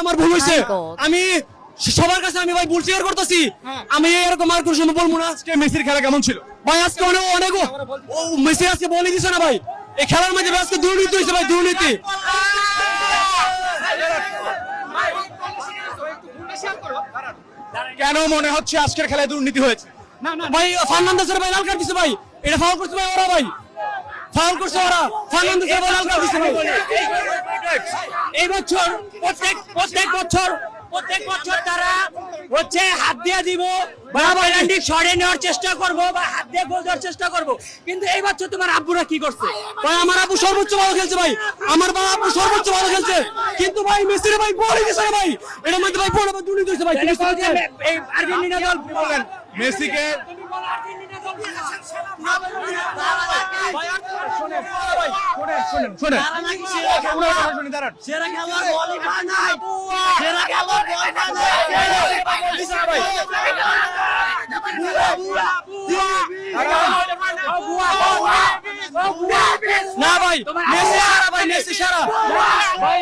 আমার ভুল হয়েছে। আমি সবার কাছে আমি ভাই ভুল স্বীকার করতেছি। আমি এরকম আর কোনো সময় বলবো না। আজকে মেসির খেলা কেমন ছিল? ভাই আজকে অনেক ও মেসি আজকে বলে দিছে না ভাই, এই খেলার মধ্যে আজকে দুর্নীতি হয়েছে ভাই, দুর্নীতি। কেন মনে হচ্ছে আজকের খেলায় দুর্নীতি হয়েছে? ভাই ফার্নান্দেসের ভাই লাল কার্ড দিছে ভাই, এটা ফাউল করছে ভাই ওরা, ভাই ফাউল করছে ওরা, ফার্নান্দেসের ভাই লাল কার্ড দিছে ভাই। এই বছর প্রত্যেক বছর তারা হচ্ছে হাত দিয়ে দিব বা পেনাল্টি সরে নেওয়ার চেষ্টা করব বা হাত দিয়ে গোল দেওয়ার চেষ্টা করব, কিন্তু এই বছর তোমার আব্বুরা কি করছে? ভাই আমার আব্বু সর্বোচ্চ ভালো খেলছে ভাই, আমার বাবা আব্বু সর্বোচ্চ ভালো খেলছে, কিন্তু ভাই মেসির ভাই বলে দিছে না ভাই, এটার মধ্যে ভাই বড় দুর্নীতি হয়েছে ভাই। এই আর্জেন্টিনা দল বলেন মেসিকে শোনেন সেরা খেলোয়াড় বলই পায় নাই, সেরা খেলোয়াড় বল পায় না ভাই মেসি সারা, ভাই মেসি সারা ভাই।